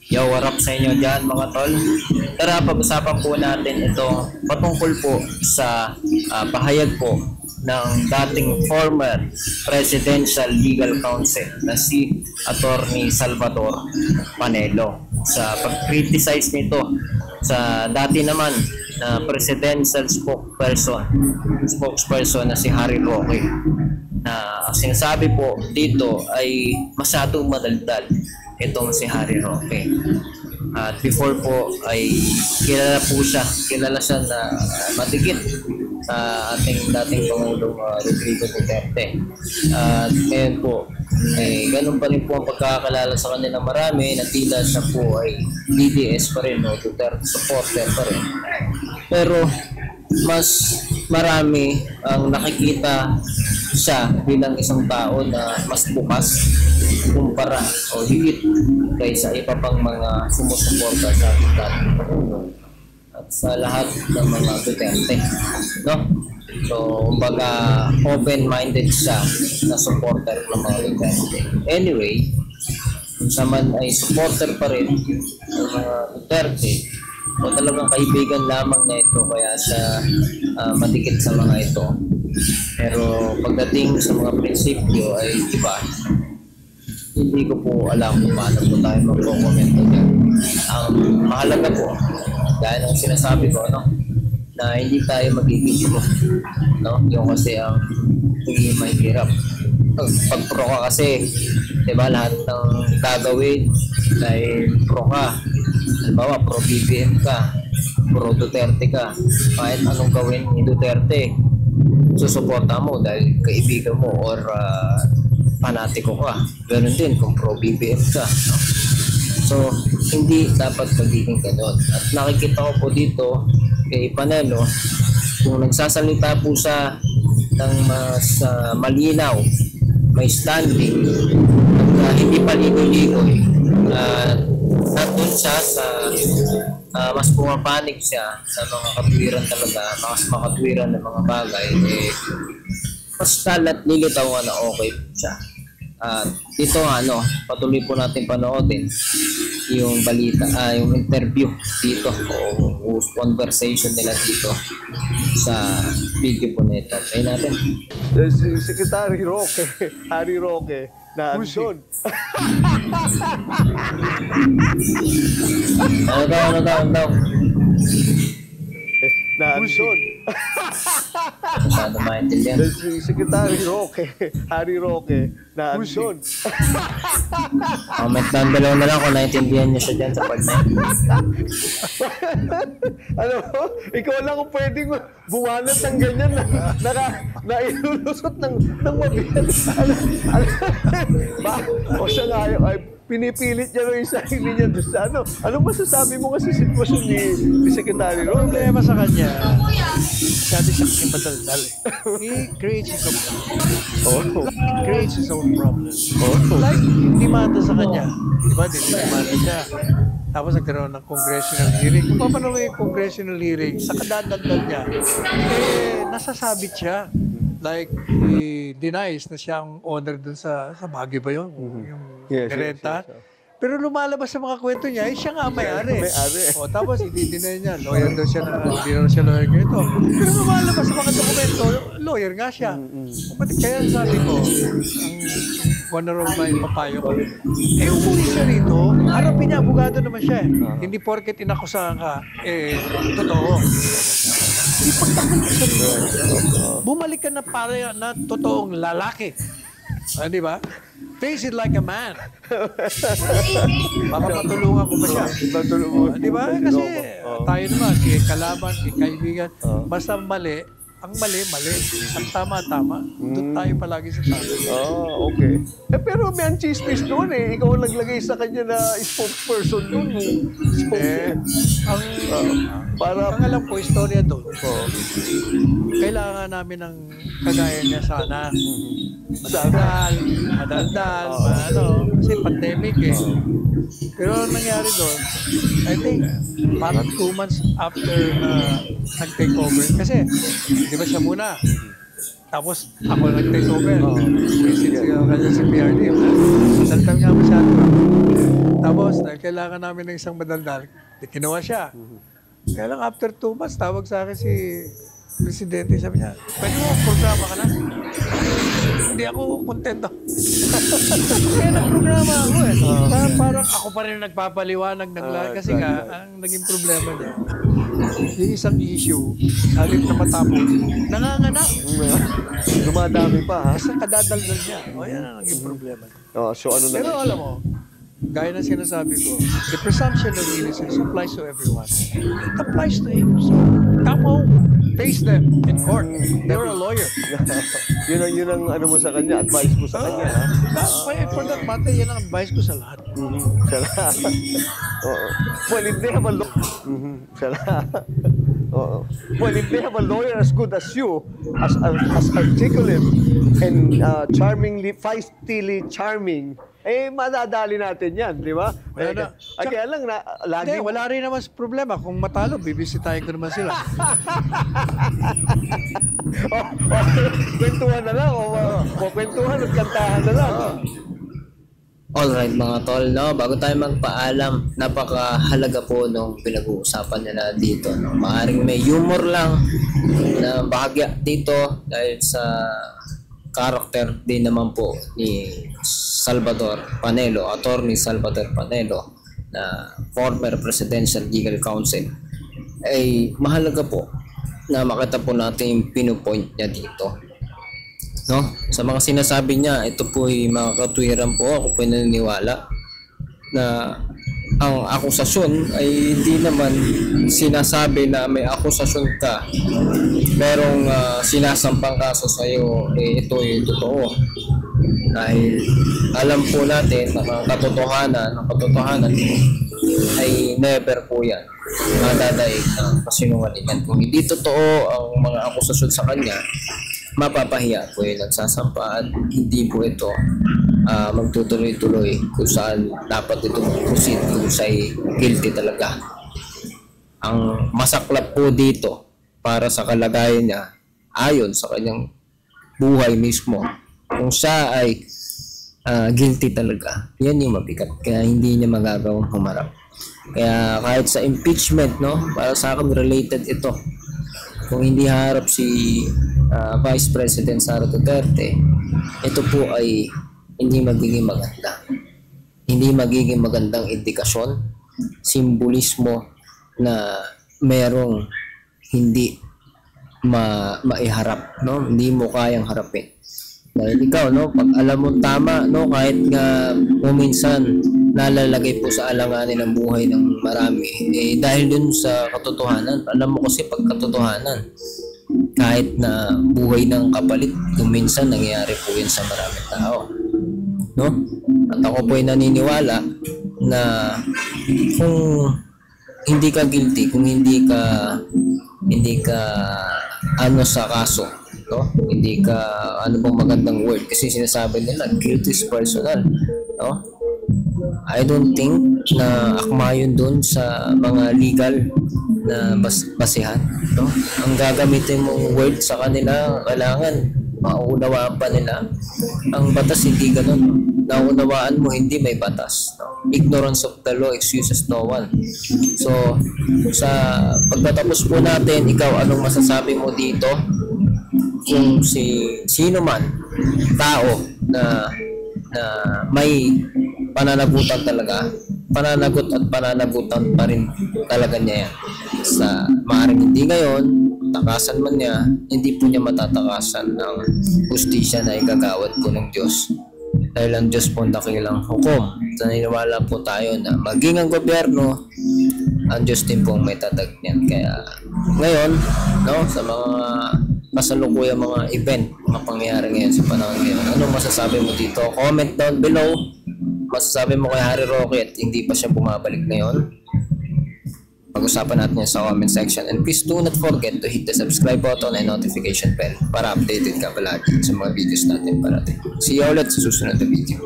Yo, what up sa inyo dyan mga tol? Tara, pag-usapan po natin ito patungkol po sa pahayag po ng dating former Presidential Legal Counsel na si Attorney Salvador Panelo sa pag-criticize nito sa dati naman na presidential spokesperson na si Harry Roque, na sinasabi po dito ay masyadong madaldal itong si Harry Roque. At before po ay kilala siya na matikit sa ating dating Pangulong Rodrigo Duterte. At ngayon po, ganun pa rin po ang pagkakakalala sa kanila marami, na tila siya po ay DDS pa rin, o Duterte supporter pa rin. Pero mas marami ang nakikita siya bilang isang tao na mas bukas kumpara o higit kaysa iba pang mga sumusuporta sa dating Pangulo at sa lahat ng mga Duterte, no? So, kumbaga open-minded siya na supporter ng mga Duterte. Anyway, kung siya man ay supporter pa rin ng mga Duterte o talagang kaibigan lamang na ito, kaya siya matikit sa mga ito. Pero pagdating sa mga prinsipyo ay iba. Hindi ko po alam kung paano po tayo magko-komento dyan. Ang mahalaga po, dahil ang sinasabi ko, na hindi tayo mag-ibig, yung kasi ang hindi mahirap. Pag pro ka kasi, diba, lahat ng gagawin dahil pro ka. Halimbawa, pro BBM ka, pro Duterte ka, kahit anong gawin ni Duterte, susuporta mo dahil kaibigan mo or panatiko ka. Ganun din kung pro BBM ka, no? So, hindi dapat magiging ganun. At nakikita ko po dito kay Panelo, kung nagsasalita po siya ng mas malinaw, may standing, at hindi paligoy-ligoy, nandun siya sa mas pumapanig siya sa mga katwiran talaga, mas makatwiran ng mga bagay, mas kalat nilitaw na okay po siya. Dito patuloy po natin panoodin yung balita, yung interview dito o conversation nila dito sa video po nito. Try natin. Si Secretary Roque, Harry Roque, na andun. Ano daw? Na andun. Masyado maintindihan. Si Secretary Roque, Harry Roque, na andun. Comment down below na lang kung naintindihan niyo siya dyan sa part na yun. Ikaw lang kung pwedeng bumanat ng ganyan na ilulusot ng mabigat. O siya nga ay pinipilit niya rin yung sarili niya doon sa Anong masasabi mo kasi sitwasyon ni Secretary Roque? Problema sa kanya, sabi siya kasing madaldal eh. He creates his own problem. He creates his own problem. Like, yung demanda sa kanya, di ba, demanda siya. Tapos nagkaroon ng congressional hearing. Kung paano yung congressional hearing, sa kadadaldal niya, nasasabit siya. Like, he denies na siya ang owner dun sa Baguio ba yun? Yung renta. Yes. Pero lumalabas sa mga kwento niya, siya nga may-ari. O tapos, i-deny niya. Lawyer daw siya na, hindi daw siya lawyer ganito. Pero lumalabas sa mga dokumento, lawyer nga siya. Kaya sabi ko, ang one of my papayo ko, umuwi siya rito, harapin niya, abogado naman siya eh. Hindi porket inakusahan ka, totoo. Ipagtakot ka sa rito. Bumalik ka na para na totoong lalaki. Di ba? Face it like a man. Baka patulungan ko ba siya? Di ba? Kasi tayo naman, kalaban, kaibigan, basta mali, ang mali. Ang tama. Doon tayo palagi sa tama. Okay. Pero may ang chismis doon eh. Ikaw ang naglagay sa kanya na spokesperson doon. Ang alam ko, istorya doon. Kailangan namin ng kagaya niya sana. Madaldal, kasi pandemic eh. Pero ang nangyari doon, I think, parang 2 months after nag-take over. Kasi, di ba siya muna? Tapos, ako nag-take over. Visit siya kanya si PRD. Madaldal nga masyado. Tapos, dahil kailangan namin ng isang madaldal, kinuha siya. Kaya lang after 2 months, tawag sa akin si Presidente, sabi niya, pwede mo, programa ka na. Hindi ako kontento. Kaya nag-programa ako eh. Parang ako pa rin nagpapaliwanag ng lahat kasi nga, ang naging problema niya, yung isang issue, halip na matapos, nanganganak. Dumadami pa, ha? Kasi kadadaldal niya. O yan ang naging problema niya. So ano na? Pero alam mo, gaya na sinasabi ko, the presumption of innocence applies to everyone. It applies to him. So, come home. Face them in court. You're a lawyer. yun ang ano mo sa kanya, advice mo sa kanya, ha? For that matter, yan ang advice ko sa lahat. Sa lahat. Oo. Well, if they have a lawyer, sa lahat. Oo. Well, if they have a lawyer as good as you, as articulate and charmingly, feistily charming, madadali natin yan, di ba? Kaya lang, lagi... Wala rin naman problema. Kung matalo, bibisitahin ko naman sila. Kwentuhan na lang, kwentuhan at kantahan na lang. Alright mga tol, no? Bago tayo magpaalam, napakahalaga po nung pinag-uusapan nila dito. No? Maaring may humor lang na bahagya dito dahil sa karakter din naman po ni Salvador Panelo, Attorney Salvador Panelo, na former Presidential Legal Counsel. Ay mahalaga po na makita po natin yung pinupoint niya dito. No? Sa mga sinasabi niya, ito po ay mga katwiran po. Ako po naniniwala na ang akusasyon ay hindi naman sinasabi na may akusasyon ka merong sinasampang kaso sa iyo, ito ay totoo. Dahil alam po natin na ang katotohanan ay never po yan madadaig ng kasinungalingan. Kung hindi totoo ang mga akusasyon sa kanya, mapapahiya po yung nagsasampa at hindi po ito magtutuloy-tuloy kung saan dapat ito mag-proceed kung sa'y guilty talaga. Ang masaklap po dito para sa kalagayan niya ayon sa kanyang buhay mismo, kung siya ay guilty talaga, yan yung mabigat, kaya hindi niya magagawang humarap. Kaya kahit sa impeachment, no, para sa akin related ito. Kung hindi harap si Vice President Sara Duterte, ito po ay hindi magiging maganda. Hindi magiging magandang indikasyon, simbolismo na merong hindi maiharap, no? Hindi mo kayang harapin. Dahil ikaw, no, pag alam mo tama, no, kahit nga minsan nalalagay po sa alanganin ang buhay ng marami, dahil dun sa katotohanan. Alam mo kasi pag katotohanan, kahit na buhay ng kapalit, minsan nangyayari po yun sa maraming tao, no? At ako po ay naniniwala na kung hindi ka guilty, kung hindi ka ano sa kaso, no? Hindi ka ano bang magandang word kasi sinasabi nila guilty is personal, no? I don't think na akma yun dun sa mga legal na basihan, no? Ang gagamitin mong word sa kanila, kailangan mauunawaan pa nila. Ang batas hindi ganun. Naunawaan mo, hindi may batas, no? Ignorance of the law excuses no one. So, sa pagtatapos po natin, ikaw, anong masasabi mo dito? Kung sino man tao na may pananagutan talaga, pananagot at pananagutan pa rin talaga niya yan. Sa maaaring hindi ngayon, takasan man niya, hindi po niya matatakasan ng hustisya na igagawad po ng Diyos. Dahil ang Diyos po ang dakilang hukom. Naniniwala po tayo na maging ang gobyerno, ang Diyos din po ang may tatag niyan. Kaya ngayon, no, sa mga kasalukuyang mga event, mga pangyayari ngayon sa panahon ngayon, anong masasabi mo dito? Comment down below. Masasabi mo kay Harry Roque at hindi pa siya bumabalik ngayon? Pag-usapan natin yan sa comment section. And please do not forget to hit the subscribe button and notification bell para updated ka palagi sa mga videos natin parating. See you ulit sa susunod na video.